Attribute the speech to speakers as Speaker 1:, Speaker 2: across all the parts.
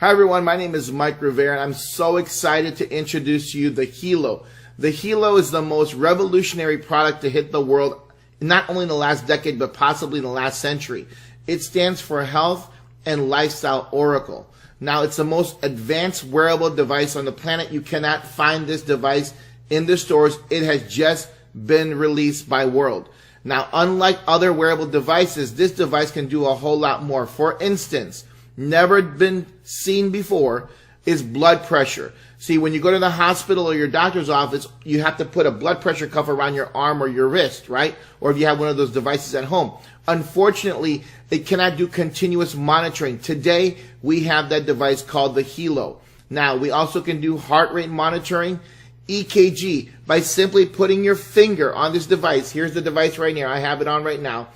Speaker 1: Hi everyone, my name is Mike Rivera and I'm so excited to introduce to you the HELO. The HELO is the most revolutionary product to hit the world, not only in the last decade, but possibly in the last century. It stands for Health and Lifestyle Oracle. Now, it's the most advanced wearable device on the planet. You cannot find this device in the stores. It has just been released by WORlD. Now, unlike other wearable devices, this device can do a whole lot more. For instance, never been seen before is blood pressure. See, when you go to the hospital or your doctor's office, you have to put a blood pressure cuff around your arm or your wrist, right? Or if you have one of those devices at home. Unfortunately, it cannot do continuous monitoring. Today, we have that device called the HELO. Now, we also can do heart rate monitoring, EKG, by simply putting your finger on this device. Here's the device right here. I have it on right now.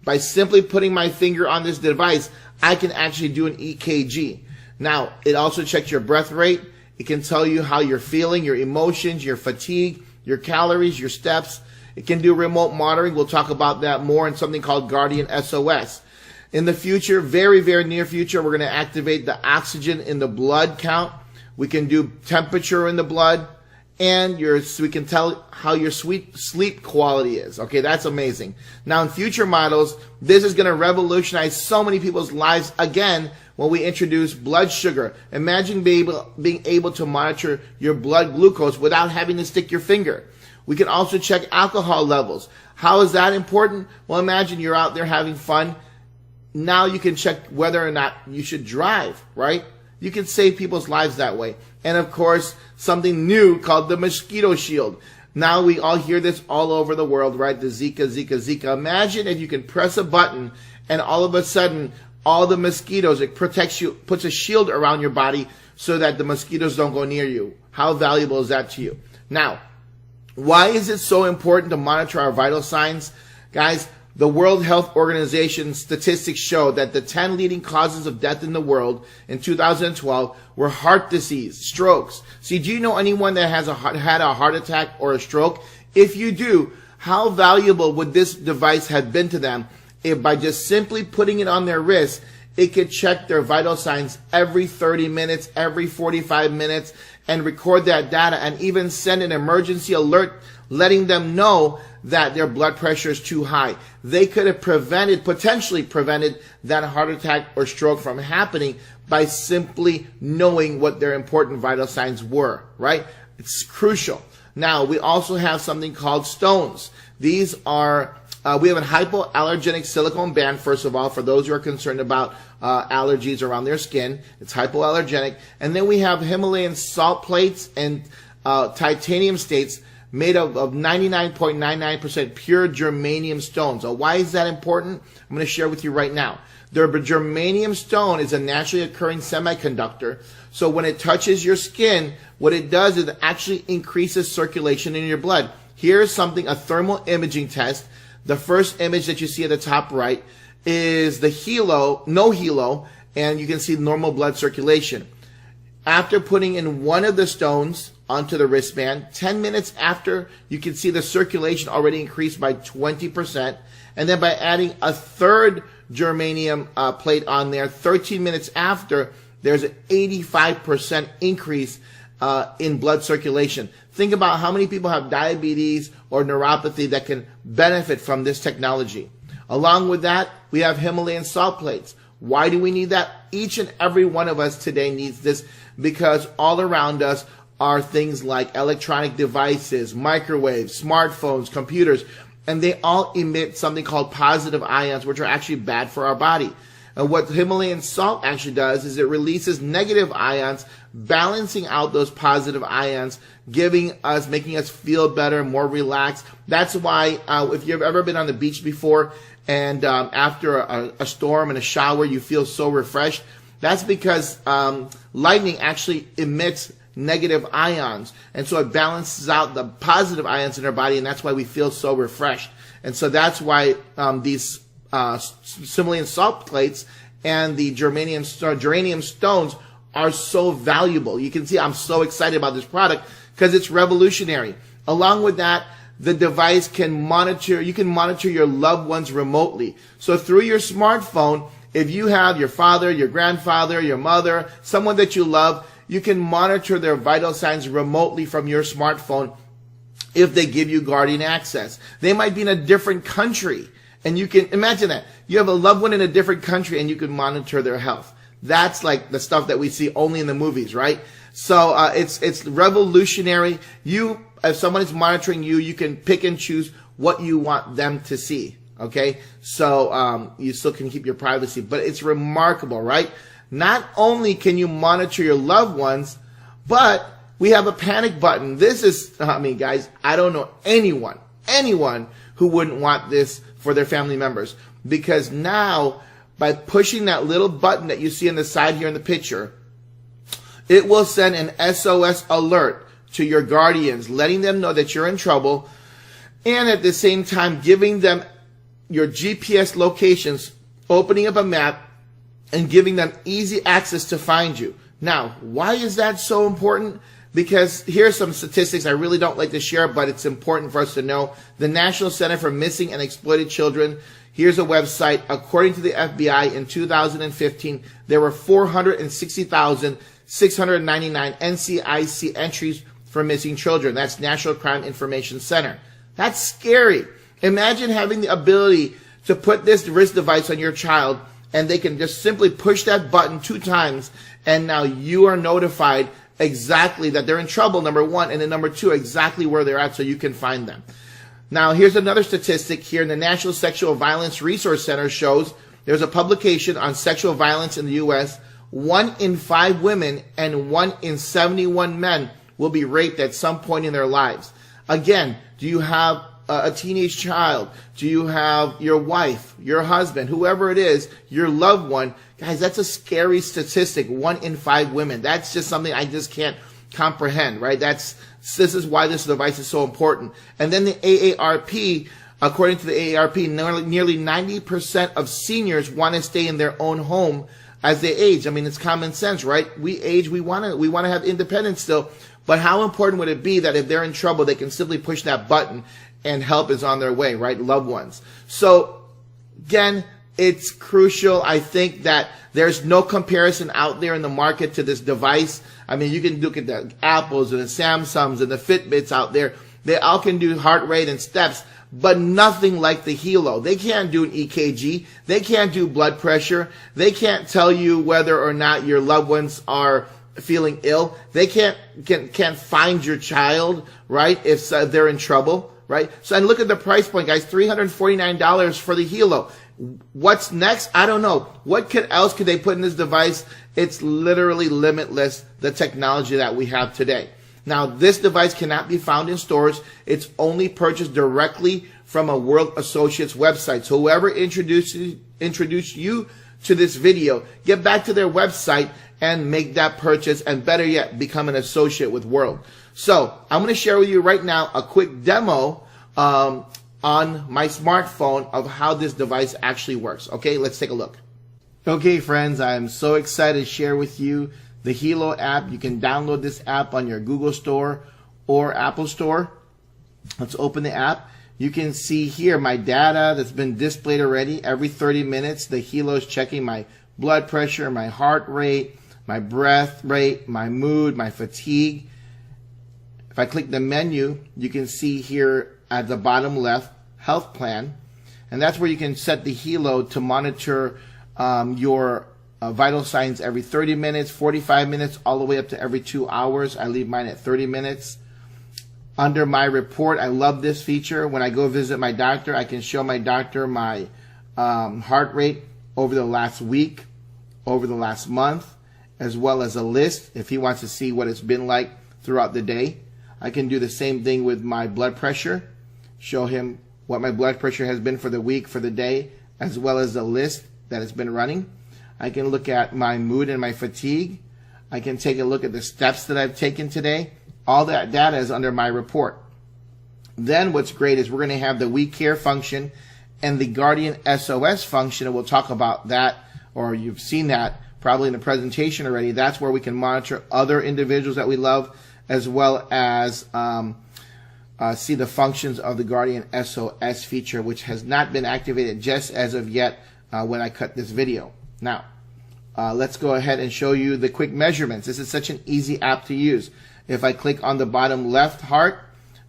Speaker 1: By simply putting my finger on this device, I can actually do an EKG. Now, it also checks your breath rate. It can tell you how you're feeling, your emotions, your fatigue, your calories, your steps. It can do remote monitoring. We'll talk about that more in something called Guardian SOS. In the future, very, very near future, we're going to activate the oxygen in the blood count. We can do temperature in the blood. And we can tell how your sleep quality is. Okay, that's amazing. Now, in future models, this is going to revolutionize so many people's lives again when we introduce blood sugar. Imagine being able to monitor your blood glucose without having to stick your finger. We can also check alcohol levels. How is that important? Well, imagine you're out there having fun. Now you can check whether or not you should drive, right? You can save people's lives that way. And of course, something new called the mosquito shield. Now we all hear this all over the world, right? The Zika. Imagine if you can press a button and all of a sudden, all the mosquitoes, it protects you, puts a shield around your body so that the mosquitoes don't go near you. How valuable is that to you? Now, why is it so important to monitor our vital signs? Guys, the World Health Organization statistics show that the 10 leading causes of death in the world in 2012 were heart disease, strokes. See, do you know anyone that has had a heart attack or a stroke? If you do, how valuable would this device have been to them if by just simply putting it on their wrist, it could check their vital signs every 30 minutes, every 45 minutes, and record that data and even send an emergency alert letting them know that their blood pressure is too high. They could have potentially prevented that heart attack or stroke from happening by simply knowing what their important vital signs were, right? It's crucial. Now, we also have something called stones. These are, we have a hypoallergenic silicone band, first of all, for those who are concerned about allergies around their skin. It's hypoallergenic. And then we have Himalayan salt plates and titanium states made of 99.99% pure germanium stones. So why is that important? I'm going to share with you right now. The germanium stone is a naturally occurring semiconductor. So when it touches your skin, what it does is it actually increases circulation in your blood. Here's something, a thermal imaging test. The first image that you see at the top right is the HELO, no HELO, and you can see normal blood circulation. After putting in one of the stones onto the wristband, 10 minutes after, you can see the circulation already increased by 20%. And then by adding a third germanium plate on there, 13 minutes after, there's an 85% increase in blood circulation. Think about how many people have diabetes or neuropathy that can benefit from this technology. Along with that, we have Himalayan salt plates. Why do we need that? Each and every one of us today needs this because all around us are things like electronic devices, microwaves, smartphones, computers, and they all emit something called positive ions, which are actually bad for our body. And what Himalayan salt actually does is it releases negative ions, balancing out those positive ions, making us feel better, more relaxed. That's why if you've ever been on the beach before and after a storm and a shower, you feel so refreshed, that's because lightning actually emits negative ions. And so it balances out the positive ions in our body, and that's why we feel so refreshed. And so that's why these Himalayan salt plates and the germanium stones are so valuable. You can see I'm so excited about this product because it's revolutionary. Along with that, the device can monitor, you can monitor your loved ones remotely. So through your smartphone, if you have your father, your grandfather, your mother, someone that you love, you can monitor their vital signs remotely from your smartphone if they give you Guardian access. They might be in a different country, and you can imagine that. You have a loved one in a different country and you can monitor their health. That's like the stuff that we see only in the movies, right? So it's revolutionary. If someone is monitoring you, you can pick and choose what you want them to see. Okay, so you still can keep your privacy, but it's remarkable, right? Not only can you monitor your loved ones, but we have a panic button. This is, I mean, guys, I don't know anyone who wouldn't want this for their family members, because now by pushing that little button that you see on the side here in the picture, it will send an SOS alert to your guardians, letting them know that you're in trouble, and at the same time giving them your GPS locations, opening up a map, and giving them easy access to find you. Now, why is that so important? Because here's some statistics I really don't like to share, but it's important for us to know. The National Center for Missing and Exploited Children, here's a website. According to the FBI, in 2015, there were 460,699 NCIC entries for missing children. That's National Crime Information Center. That's scary. Imagine having the ability to put this wrist device on your child, and they can just simply push that button 2 times, and now you are notified exactly that they're in trouble, number 1, and then number 2, exactly where they're at so you can find them. Now, here's another statistic here. In the National Sexual Violence Resource Center shows there's a publication on sexual violence in the U.S. 1 in 5 women and 1 in 71 men will be raped at some point in their lives. Again, do you have a teenage child? Do you have your wife, your husband, whoever it is, your loved one? Guys, that's a scary statistic. 1 in 5 women. That's just something I just can't comprehend, right? This is why this device is so important. And then the AARP, according to the AARP, nearly 90% of seniors want to stay in their own home as they age. I mean, it's common sense, right? We age, we want to have independence still. But how important would it be that if they're in trouble, they can simply push that button and help is on their way, right? Loved ones. So again, it's crucial. I think that there's no comparison out there in the market to this device. I mean, you can look at the Apples and the Samsungs and the Fitbits out there. They all can do heart rate and steps, but nothing like the HELO. They can't do an EKG. They can't do blood pressure. They can't tell you whether or not your loved ones are feeling ill. They can't find your child, right, if they're in trouble, right? So, and look at the price point, guys, $349 for the HELO. What's next? I don't know. What else could they put in this device? It's literally limitless, the technology that we have today. Now, this device cannot be found in stores. It's only purchased directly from a WORlD Associates website. So whoever introduced you to this video, get back to their website and make that purchase, and better yet, become an associate with WORlD. So I'm going to share with you right now a quick demo on my smartphone of how this device actually works. Okay, let's take a look. Okay, friends, I'm so excited to share with you the HELO app. You can download this app on your Google Store or Apple Store. Let's open the app. You can see here my data that's been displayed already. Every 30 minutes, the HELO is checking my blood pressure, my heart rate, my breath rate, my mood, my fatigue. If I click the menu, you can see here at the bottom left, health plan. And that's where you can set the HELO to monitor your vital signs every 30 minutes, 45 minutes, all the way up to every 2 hours. I leave mine at 30 minutes. Under my report, I love this feature. When I go visit my doctor, I can show my doctor my heart rate over the last week, over the last month, as well as a list if he wants to see what it's been like throughout the day. I can do the same thing with my blood pressure, show him what my blood pressure has been for the week, for the day, as well as the list that it's been running. I can look at my mood and my fatigue. I can take a look at the steps that I've taken today. All that data is under my report. Then what's great is we're going to have the We Care function and the Guardian SOS function, and we'll talk about that, or you've seen that probably in the presentation already. That's where we can monitor other individuals that we love, as well as see the functions of the Guardian SOS feature, which has not been activated just as of yet when I cut this video. Now, let's go ahead and show you the quick measurements. This is such an easy app to use. If I click on the bottom left heart,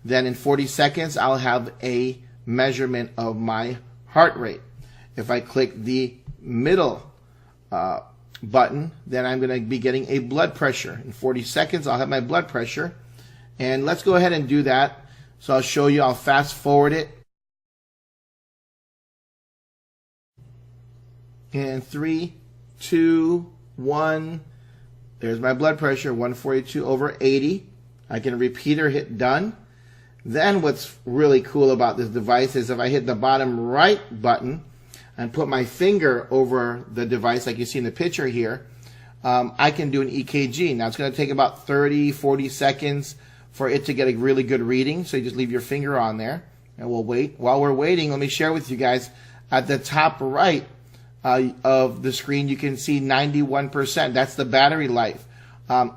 Speaker 1: then in 40 seconds, I'll have a measurement of my heart rate. If I click the middle button, then I'm going to be getting a blood pressure. In 40 seconds, I'll have my blood pressure. And let's go ahead and do that. So I'll show you, I'll fast forward it. And 3, 2, 1. There's my blood pressure, 142/80. I can repeat or hit done. Then what's really cool about this device is if I hit the bottom right button and put my finger over the device like you see in the picture here, I can do an EKG. Now it's going to take about 30, 40 seconds for it to get a really good reading. So you just leave your finger on there and we'll wait. While we're waiting, let me share with you guys at the top right of the screen, you can see 91%. That's the battery life.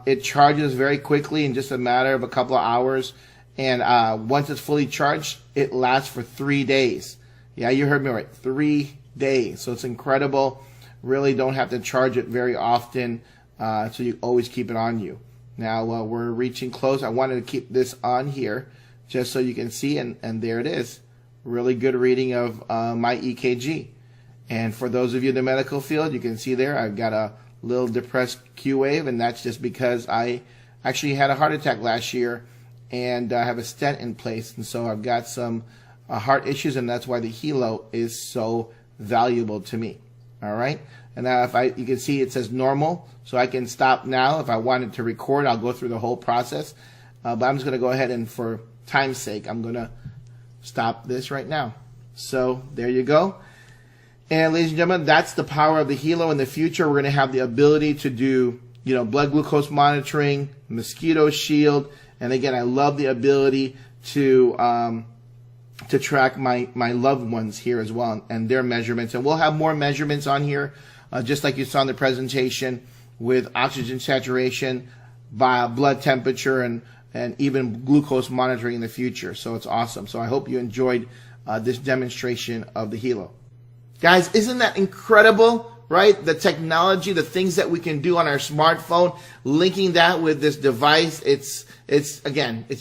Speaker 1: It charges very quickly in just a matter of a couple of hours. And once it's fully charged, it lasts for 3 days. Yeah, you heard me right. 3 days. So it's incredible. Really don't have to charge it very often. So you always keep it on you. Now we're reaching close. I wanted to keep this on here just so you can see. And there it is. Really good reading of my EKG. And for those of you in the medical field, you can see there I've got a little depressed Q wave, and that's just because I actually had a heart attack last year and I have a stent in place, and so I've got some heart issues, and that's why the HELO is so valuable to me. All right, and now you can see it says normal, so I can stop now. If I wanted to record, I'll go through the whole process, but I'm just going to go ahead and for time's sake, I'm going to stop this right now. So there you go. And ladies and gentlemen, that's the power of the HELO. In the future, we're going to have the ability to do, blood glucose monitoring, mosquito shield, and again, I love the ability to track my loved ones here as well and their measurements. And we'll have more measurements on here, just like you saw in the presentation, with oxygen saturation, by blood temperature, and even glucose monitoring in the future. So it's awesome. So I hope you enjoyed this demonstration of the HELO. Guys, isn't that incredible, right? The technology, the things that we can do on our smartphone, linking that with this device, it's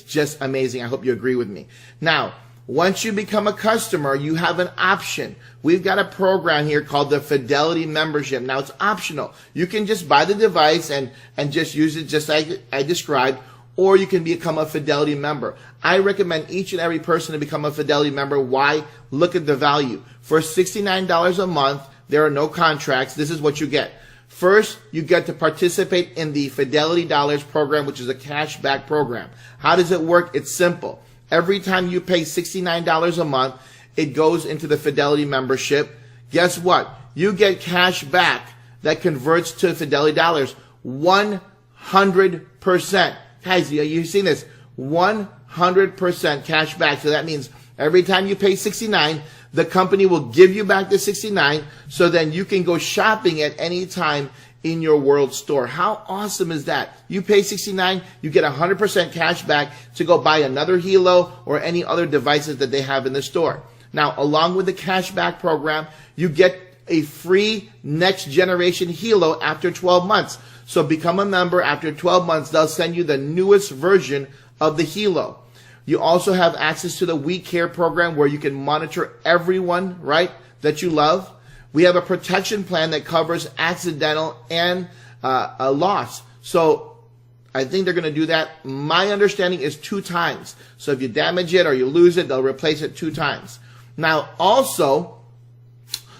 Speaker 1: just amazing. I hope you agree with me. Now, once you become a customer, you have an option. We've got a program here called the Fidelity Membership. Now, it's optional. You can just buy the device and just use it just like I described, or you can become a Fidelity member. I recommend each and every person to become a Fidelity member. Why? Look at the value. For $69 a month, there are no contracts. This is what you get. First, you get to participate in the Fidelity Dollars program, which is a cashback program. How does it work? It's simple. Every time you pay $69 a month, it goes into the Fidelity membership. Guess what? You get cash back that converts to Fidelity Dollars 100%. Guys, you've seen this. 100% cash back. So that means every time you pay $69, the company will give you back the $69, so then you can go shopping at any time in your WORlD store. How awesome is that? You pay $69, you get 100% cash back to go buy another HELO or any other devices that they have in the store. Now, along with the cashback program, you get a free next generation HELO after 12 months. So become a member. After 12 months, they'll send you the newest version of the HELO. You also have access to the We Care program, where you can monitor everyone, right, that you love. We have a protection plan that covers accidental and a loss. So I think they're going to do that. My understanding is 2 times. So if you damage it or you lose it, they'll replace it 2 times. Now, also,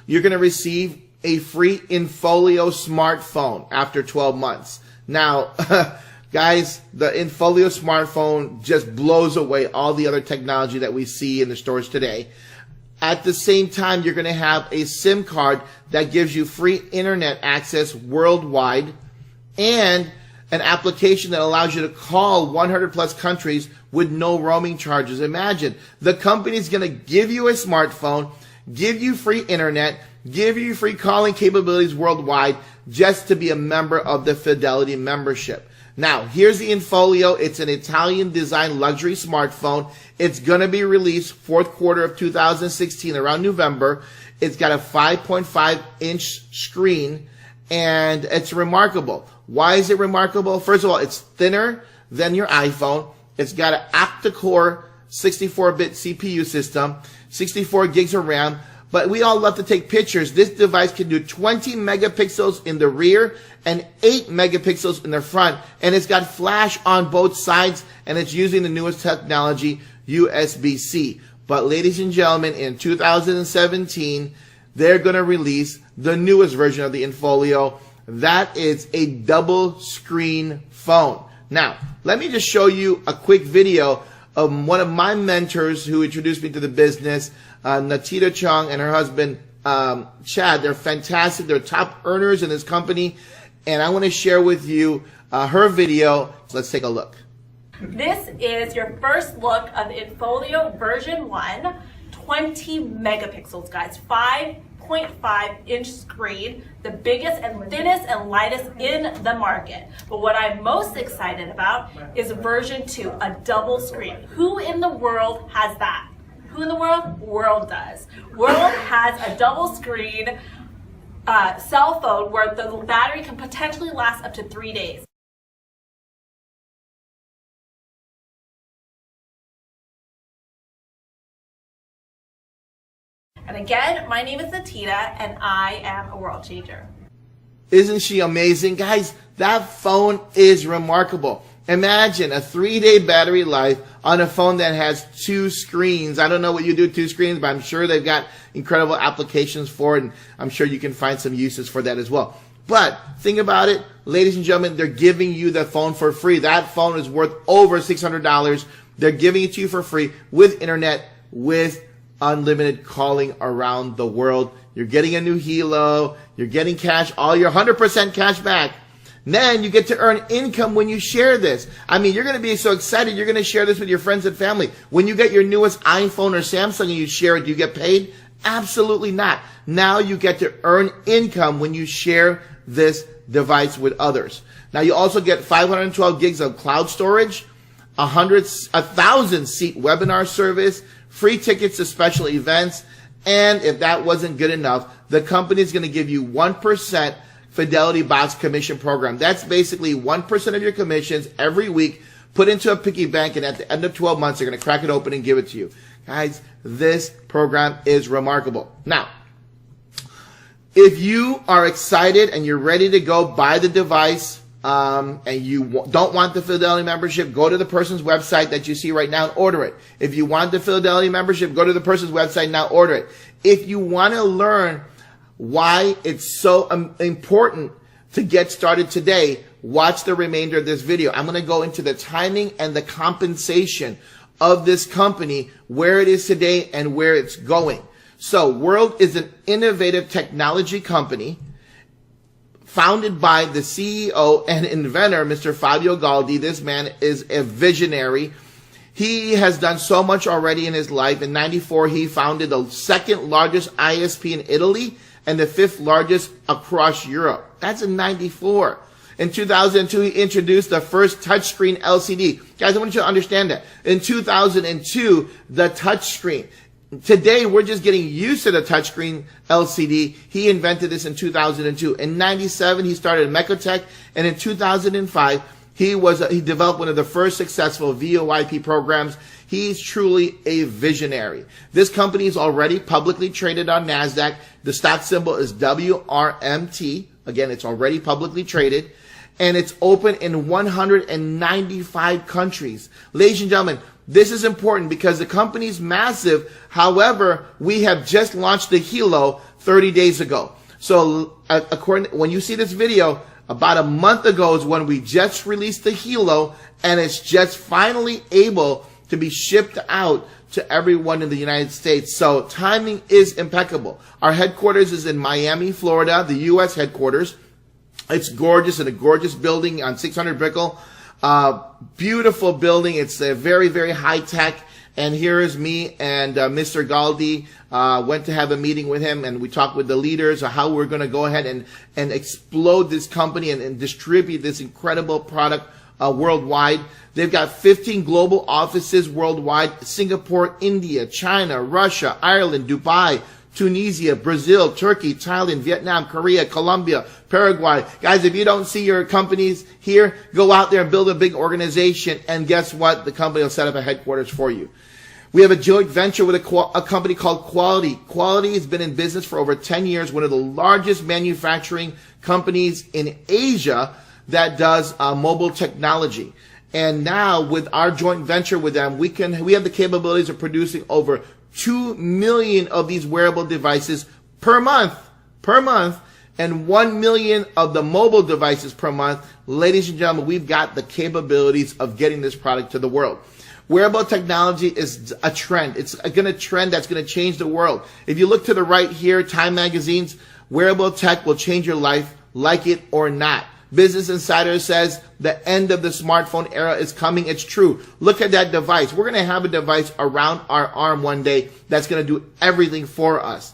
Speaker 1: you're going to receive a free InFolio smartphone after 12 months. Now, guys, the InFolio smartphone just blows away all the other technology that we see in the stores today. At the same time, you're going to have a SIM card that gives you free internet access worldwide, and an application that allows you to call 100 plus countries with no roaming charges. Imagine, the company's going to give you a smartphone, give you free internet, give you free calling capabilities worldwide, just to be a member of the Fidelity membership. Now, here's the InFolio. It's an Italian design luxury smartphone. It's going to be released fourth quarter of 2016, around November. It's got a 5.5-inch screen, and it's remarkable. Why is it remarkable? First of all, it's thinner than your iPhone. It's got an octa-core 64-bit CPU system, 64 gigs of RAM. But we all love to take pictures. This device can do 20 megapixels in the rear and 8 megapixels in the front. And it's got flash on both sides, and it's using the newest technology, USB-C. But ladies and gentlemen, in 2017, they're going to release the newest version of the InFolio. That is a double screen phone. Now, let me just show you a quick video of one of my mentors who introduced me to the business, Natita Chung and her husband, Chad. They're fantastic. They're top earners in this company. And I want to share with you her video. Let's take a look.
Speaker 2: This is your first look of the InFolio version 1, 20 megapixels, guys, 5.5-inch screen, the biggest and thinnest and lightest in the market. But what I'm most excited about is version 2, a double screen. Who in the world has that? Who in the world? WORlD does. WORlD has a double screen cell phone where the battery can potentially last up to 3 days. And again, my name is Natita, and I am a world changer.
Speaker 1: Isn't she amazing? Guys, that phone is remarkable. Imagine a 3-day battery life on a phone that has 2 screens. I don't know what you do with 2 screens, but I'm sure they've got incredible applications for it, and I'm sure you can find some uses for that as well. But think about it, ladies and gentlemen, they're giving you the phone for free. That phone is worth over $600. They're giving it to you for free with internet, with unlimited calling around the world. You're getting a new HELO. You're getting cash, all your 100% cash back. Then you get to earn income when you share this. I mean, you're going to be so excited. You're going to share this with your friends and family. When you get your newest iPhone or Samsung and you share it, do you get paid? Absolutely not. Now you get to earn income when you share this device with others. Now you also get 512 gigs of cloud storage, 1,000 seat webinar service, free tickets to special events, and if that wasn't good enough, the company is going to give you 1% Fidelity Box commission program. That's basically 1% of your commissions every week put into a piggy bank, and at the end of 12 months, they're going to crack it open and give it to you. Guys, this program is remarkable. Now, if you are excited and you're ready to go buy the device, and you don't want the Fidelity membership, go to the person's website that you see right now and order it. If you want the Fidelity membership, go to the person's website now, order it. If you want to learn why it's so important to get started today, watch the remainder of this video. I'm going to go into the timing and the compensation of this company, where it is today and where it's going. So WORlD is an innovative technology company founded by the CEO and inventor, Mr. Fabio Galdi. This man is a visionary. He has done so much already in his life. In '94, he founded the 2nd largest ISP in Italy and the 5th largest across Europe. That's in '94. In 2002, he introduced the first touchscreen LCD. Guys, I want you to understand that. In 2002, the touchscreen. Today, we're just getting used to the touchscreen LCD. He invented this in 2002. In '97, he started Mecotech, and in 2005, he developed one of the first successful VoIP programs. He's truly a visionary. This company is already publicly traded on NASDAQ. The stock symbol is WRMT. Again, it's already publicly traded, and it's open in 195 countries. Ladies and gentlemen, this is important because the company's massive. However, we have just launched the HELO 30 days ago. So when you see this video, about a month ago is when we just released the HELO, and it's just finally able to be shipped out to everyone in the United States. So timing is impeccable. Our headquarters is in Miami, Florida, the U.S. headquarters. It's gorgeous, in a gorgeous building on 600 Brickell. Beautiful building. It's a very, very high tech. And here is me and Mr. Galdi. Went to have a meeting with him, and we talked with the leaders of how we're going to go ahead and explode this company and distribute this incredible product worldwide. They've got 15 global offices worldwide: Singapore, India, China, Russia, Ireland, Dubai, Tunisia, Brazil, Turkey, Thailand, Vietnam, Korea, Colombia, Paraguay. Guys, if you don't see your companies here, go out there and build a big organization, and guess what? The company will set up a headquarters for you. We have a joint venture with a company called Quality. Quality has been in business for over 10 years, one of the largest manufacturing companies in Asia that does mobile technology. And now with our joint venture with them, we have the capabilities of producing over 2 million of these wearable devices per month, and 1 million of the mobile devices per month. Ladies and gentlemen, we've got the capabilities of getting this product to the world. Wearable technology is a trend. It's going to trend that's going to change the world. If you look to the right here, Time Magazine's wearable tech will change your life, like it or not. Business Insider says the end of the smartphone era is coming. It's true. Look at that device. We're going to have a device around our arm one day that's going to do everything for us.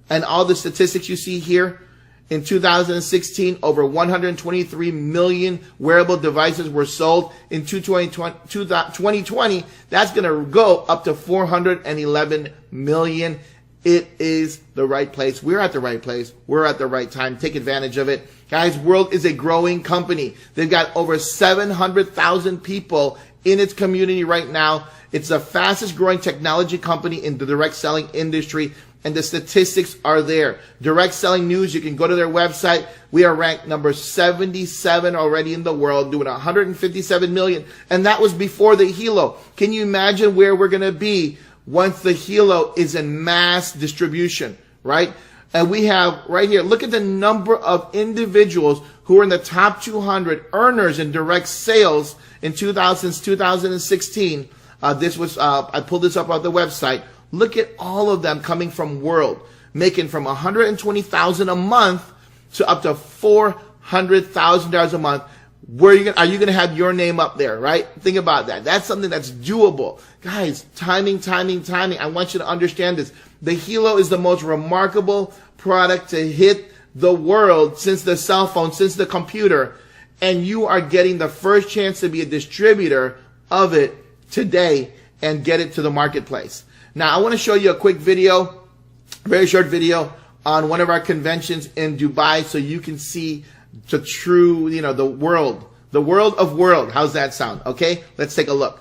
Speaker 1: And all the statistics you see here, in 2016, over 123 million wearable devices were sold. In 2020, that's going to go up to 411 million. It is the right place. We're at the right place. We're at the right time. Take advantage of it. Guys, WORlD is a growing company. They've got over 700,000 people in its community right now. It's the fastest growing technology company in the direct selling industry. And the statistics are there. Direct Selling News, you can go to their website. We are ranked number 77 already in the world, doing 157 million. And that was before the HELO. Can you imagine where we're going to be once the HELO is in mass distribution, right? And we have right here, look at the number of individuals who are in the top 200 earners in direct sales in 2016. I pulled this up on the website. Look at all of them coming from WORlD, making from $120,000 a month to up to $400,000 a month. Are you going to have your name up there, right? Think about that. That's something that's doable. Guys, timing. I want you to understand this. The HELO is the most remarkable product to hit the world since the cell phone, since the computer. And you are getting the first chance to be a distributor of it today and get it to the marketplace. Now, I want to show you a quick video, a very short video on one of our conventions in Dubai so you can see the true, the world of WORlD. How's that sound? Okay, let's take a look.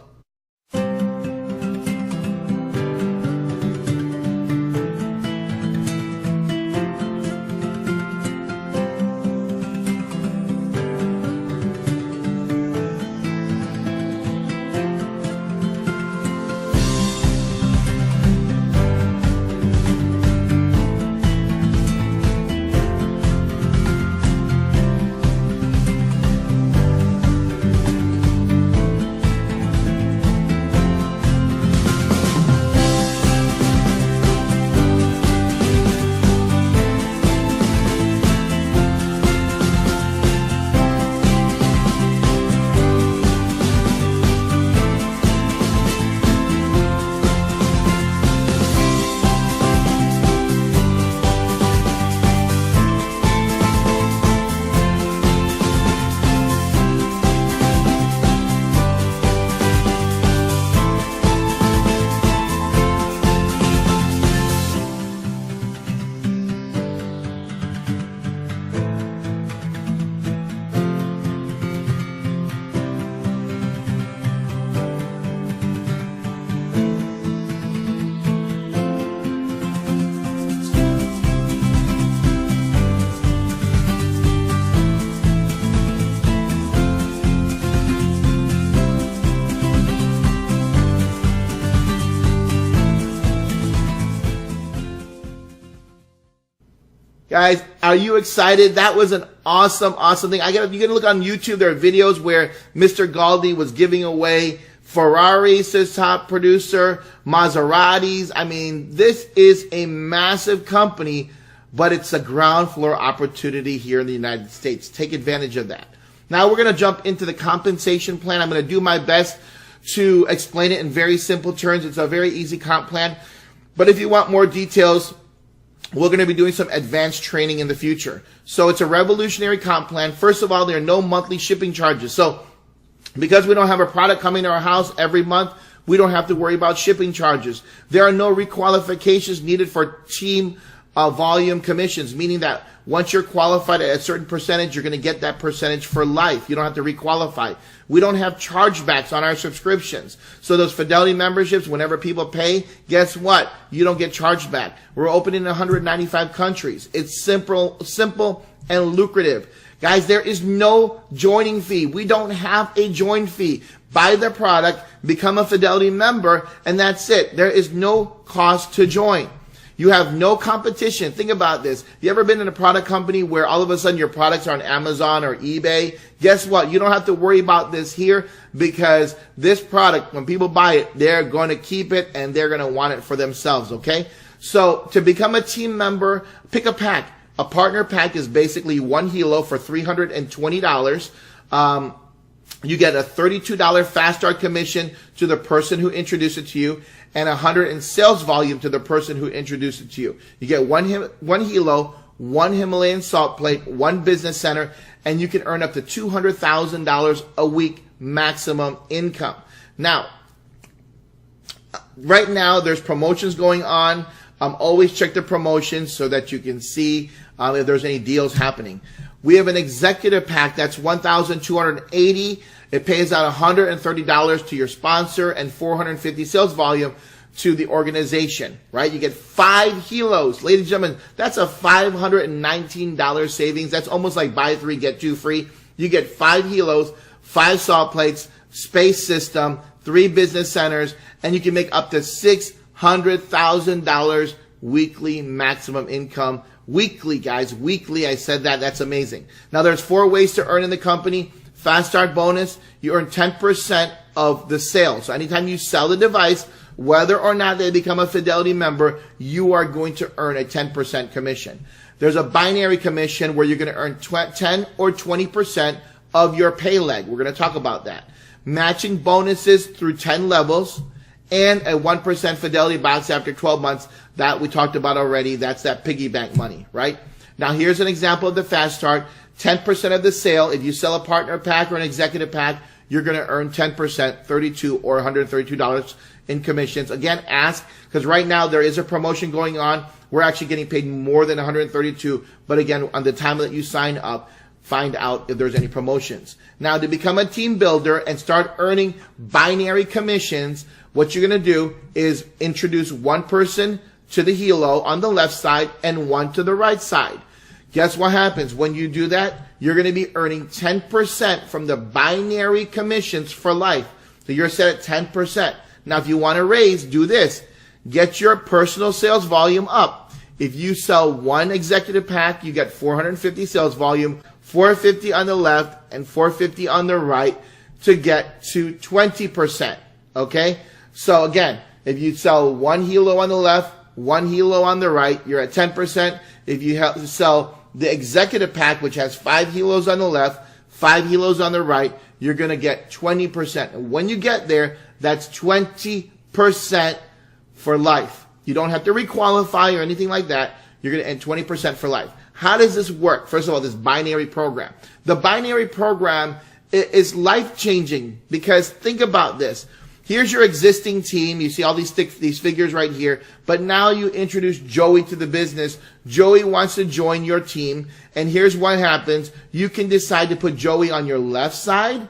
Speaker 1: Guys, are you excited? That was an awesome thing. You got to look on YouTube. There are videos where Mr. Galdi was giving away Ferraris to his top producer, Maseratis. I mean, this is a massive company, but it's a ground floor opportunity here in the United States. Take advantage of that. Now we're going to jump into the compensation plan. I'm going to do my best to explain it in very simple terms. It's a very easy comp plan. But if you want more details, we're going to be doing some advanced training in the future. So it's a revolutionary comp plan. First of all, there are no monthly shipping charges. So Because we don't have a product coming to our house every month, we don't have to worry about shipping charges. There are no requalifications needed for team volume commissions, meaning that once you're qualified at a certain percentage, you're going to get that percentage for life. You don't have to requalify. We don't have chargebacks on our subscriptions. So those Fidelity memberships, whenever people pay, guess what? You don't get charged back. We're open in 195 countries. It's simple and lucrative. Guys, there is no joining fee. We don't have a join fee. Buy the product, become a Fidelity member, and that's it. There is no cost to join. You have no competition. Think about this. You ever been in a product company where all of a sudden your products are on Amazon or eBay? Guess what? You don't have to worry about this here, because this product, when people buy it, they're going to keep it and they're going to want it for themselves, okay? So to become a team member, pick a pack. A partner pack is basically one HELO for $320. You get a $32 fast start commission to the person who introduced it to you, and $100 in sales volume to the person who introduced it to you. You get one HELO, one Himalayan salt plate, one business center, and you can earn up to $200,000 a week maximum income. Now, right now there's promotions going on. Always check the promotions so that you can see if there's any deals happening. We have an executive pack that's $1,280. It pays out $130 to your sponsor and $450 sales volume to the organization, right? You get 5 HELOs. Ladies and gentlemen, that's a $519 savings. That's almost like buy 3, get 2 free. You get 5 HELOs, 5 salt plates, space system, 3 business centers, and you can make up to $600,000 weekly maximum income. Weekly, guys, weekly. I said that. That's amazing. Now, there's 4 ways to earn in the company. Fast start bonus, you earn 10% of the sale. So anytime you sell the device, whether or not they become a Fidelity member, you are going to earn a 10% commission. There's a binary commission where you're going to earn 10 or 20% of your pay leg. We're going to talk about that. Matching bonuses through 10 levels, and a 1% Fidelity box after 12 months. That we talked about already. That's that piggy bank money, right? Now here's an example of the fast start. 10% of the sale. If you sell a partner pack or an executive pack, you're going to earn 10%, $32 or $132 in commissions. Again, ask, because right now there is a promotion going on. We're actually getting paid more than $132. But again, on the time that you sign up, find out if there's any promotions. Now, to become a team builder and start earning binary commissions, what you're going to do is introduce one person to the HELO on the left side and one to the right side. Guess what happens? When you do that, you're going to be earning 10% from the binary commissions for life. So you're set at 10%. Now, if you want to raise, do this. Get your personal sales volume up. If you sell one executive pack, you get 450 sales volume, 450 on the left and 450 on the right to get to 20%. Okay? So again, if you sell one HELO on the left, one HELO on the right, you're at 10%. If you sell the executive pack, which has 5 HELOs on the left, 5 HELOs on the right, you're going to get 20%. And when you get there, that's 20% for life. You don't have to requalify or anything like that. You're going to earn 20% for life. How does this work? First of all, this binary program. The binary program is life-changing, because think about this. Here's your existing team. You see all these figures right here. But now you introduce Joey to the business. Joey wants to join your team. And here's what happens. You can decide to put Joey on your left side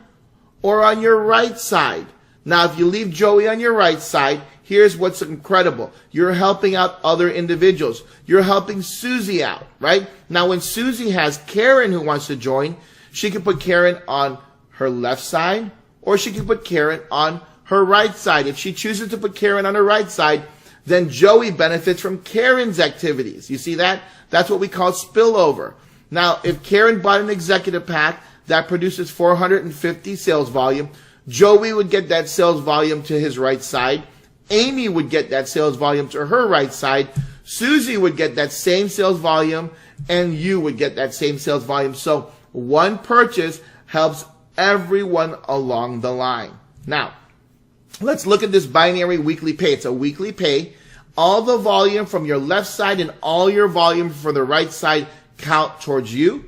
Speaker 1: or on your right side. Now, if you leave Joey on your right side, here's what's incredible. You're helping out other individuals. You're helping Susie out, right? Now, when Susie has Karen who wants to join, she can put Karen on her left side, or she can put Karen on her right side. If she chooses to put Karen on her right side, then Joey benefits from Karen's activities. You see that? That's what we call spillover. Now, if Karen bought an executive pack that produces 450 sales volume, Joey would get that sales volume to his right side. Amy would get that sales volume to her right side. Susie would get that same sales volume, and you would get that same sales volume. So one purchase helps everyone along the line. Now, let's look at this binary weekly pay. It's a weekly pay. All the volume from your left side and all your volume for the right side count towards you.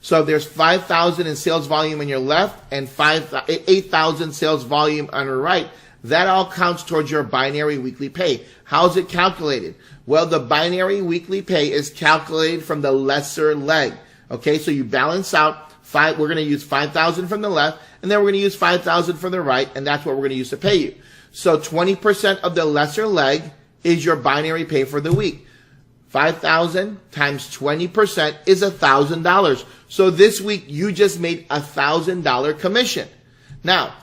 Speaker 1: So if there's 5,000 in sales volume on your left and 8,000 sales volume on your right, that all counts towards your binary weekly pay. How is it calculated? Well, the binary weekly pay is calculated from the lesser leg. Okay, so you balance out we're going to use 5,000 from the left, and then we're going to use 5,000 from the right, and that's what we're going to use to pay you. So 20% of the lesser leg is your binary pay for the week. 5,000 times 20% is $1,000. So this week you just made $1,000 commission. Now,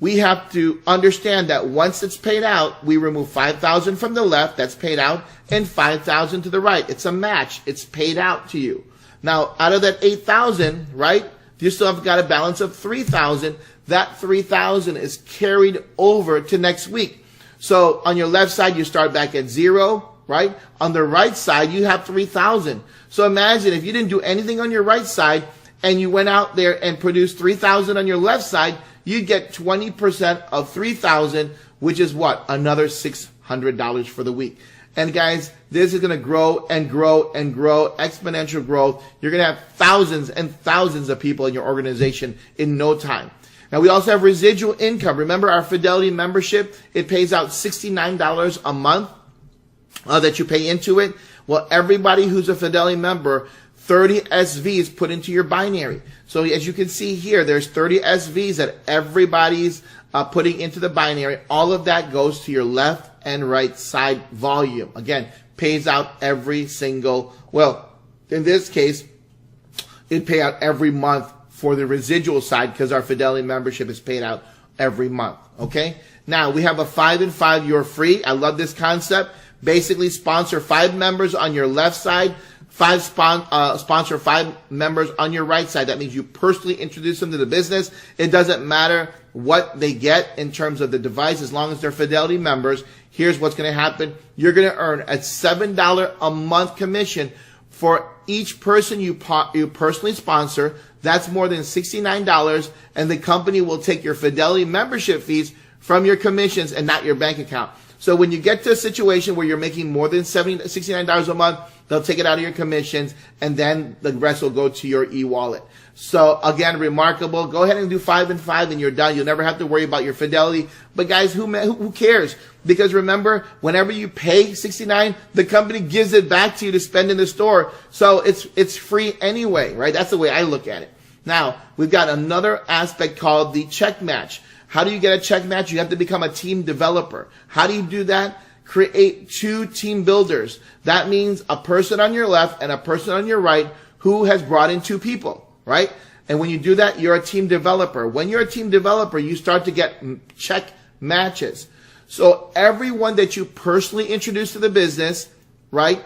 Speaker 1: we have to understand that once it's paid out, we remove 5,000 from the left, that's paid out, and 5,000 to the right. It's a match. It's paid out to you. Now, out of that 8,000, right, you still have got a balance of 3,000. That 3,000 is carried over to next week. So on your left side, you start back at 0, right? On the right side, you have 3,000. So imagine if you didn't do anything on your right side and you went out there and produced 3,000 on your left side, you get 20% of 3,000, which is what? Another $600 for the week. And guys, this is going to grow and grow and grow, exponential growth. You're going to have thousands and thousands of people in your organization in no time. Now, we also have residual income. Remember our Fidelity membership? It pays out $69 a month that you pay into it. Well, everybody who's a Fidelity member, 30 SVs put into your binary. So as you can see here, there's 30 SVs that everybody's putting into the binary. All of that goes to your left and right side volume. Again, pays out every single, well, in this case, it pay out every month for the residual side because our Fidelity membership is paid out every month. Okay? Now, we have a 5 and 5, you're free. I love this concept. Basically, sponsor 5 members on your left side, sponsor 5 members on your right side. That means you personally introduce them to the business. It doesn't matter what they get in terms of the device as long as they're Fidelity members. Here's what's going to happen. You're going to earn a $7 a month commission for each person you personally sponsor. That's more than $69, and the company will take your Fidelity membership fees from your commissions and not your bank account. So when you get to a situation where you're making more than $69 a month, they'll take it out of your commissions, and then the rest will go to your e-wallet. So again, remarkable. Go ahead and do 5 and 5 and you're done. You'll never have to worry about your Fidelity. But guys, who cares? Because remember, whenever you pay $69, the company gives it back to you to spend in the store. So it's free anyway, right? That's the way I look at it. Now, we've got another aspect called the check match. How do you get a check match? You have to become a team developer. How do you do that? Create 2 team builders. That means a person on your left and a person on your right who has brought in 2 people, right? And when you do that, you're a team developer. When you're a team developer, you start to get check matches. So everyone that you personally introduce to the business, right,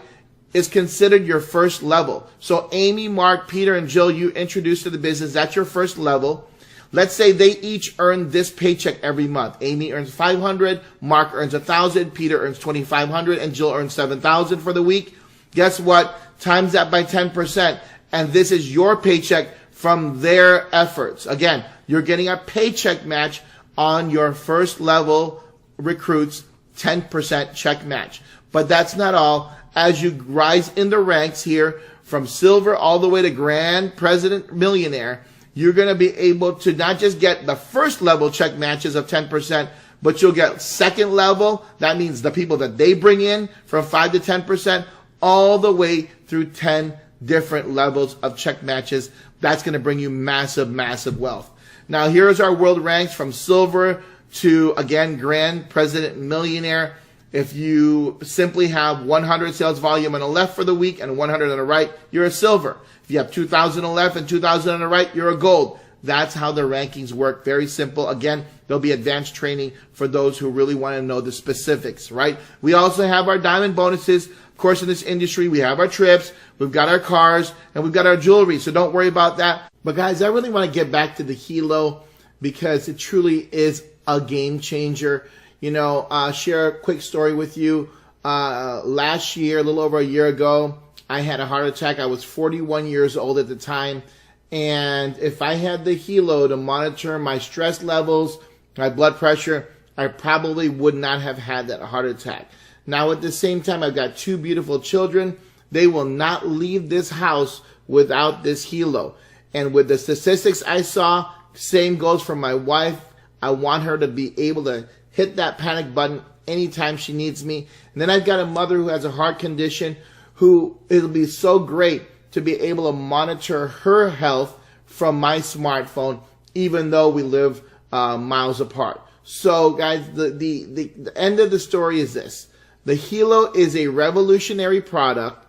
Speaker 1: is considered your first level. So Amy, Mark, Peter, and Jill, you introduce to the business. That's your first level. Let's say they each earn this paycheck every month. Amy earns $500, Mark earns $1,000, Peter earns $2,500, and Jill earns $7,000 for the week. Guess what? Times that by 10%, and this is your paycheck from their efforts. Again, you're getting a paycheck match on your first level recruits, 10% check match. But that's not all. As you rise in the ranks here, from silver all the way to grand president millionaire, you're going to be able to not just get the first level check matches of 10%, but you'll get second level. That means the people that they bring in from 5 to 10%, all the way through 10 different levels of check matches. That's going to bring you massive, massive wealth. Now, here's our world ranks from silver to, again, grand president millionaire. If you simply have 100 sales volume on the left for the week and 100 on the right, you're a silver. If you have 2,000 on the left and 2,000 on the right, you're a gold. That's how the rankings work. Very simple. Again, there'll be advanced training for those who really want to know the specifics, right? We also have our diamond bonuses. Of course, in this industry, we have our trips, we've got our cars, and we've got our jewelry. So don't worry about that. But guys, I really want to get back to the HELO because it truly is a game changer. You know, share a quick story with you. Last year, a little over a year ago, I had a heart attack. I was 41 years old at the time. And if I had the HELO to monitor my stress levels, my blood pressure, I probably would not have had that heart attack. Now, at the same time, I've got 2 beautiful children they will not leave this house without this HELO. And with the statistics I saw, same goes for my wife. I want her to be able to hit that panic button anytime she needs me. And then I've got a mother who has a heart condition who it'll be so great to be able to monitor her health from my smartphone, even though we live miles apart. So guys, the end of the story is this. The HELO is a revolutionary product.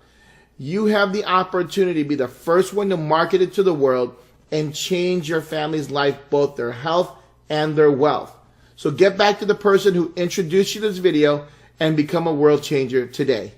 Speaker 1: You have the opportunity to be the first one to market it to the world and change your family's life, both their health and their wealth. So get back to the person who introduced you to this video and become a world changer today.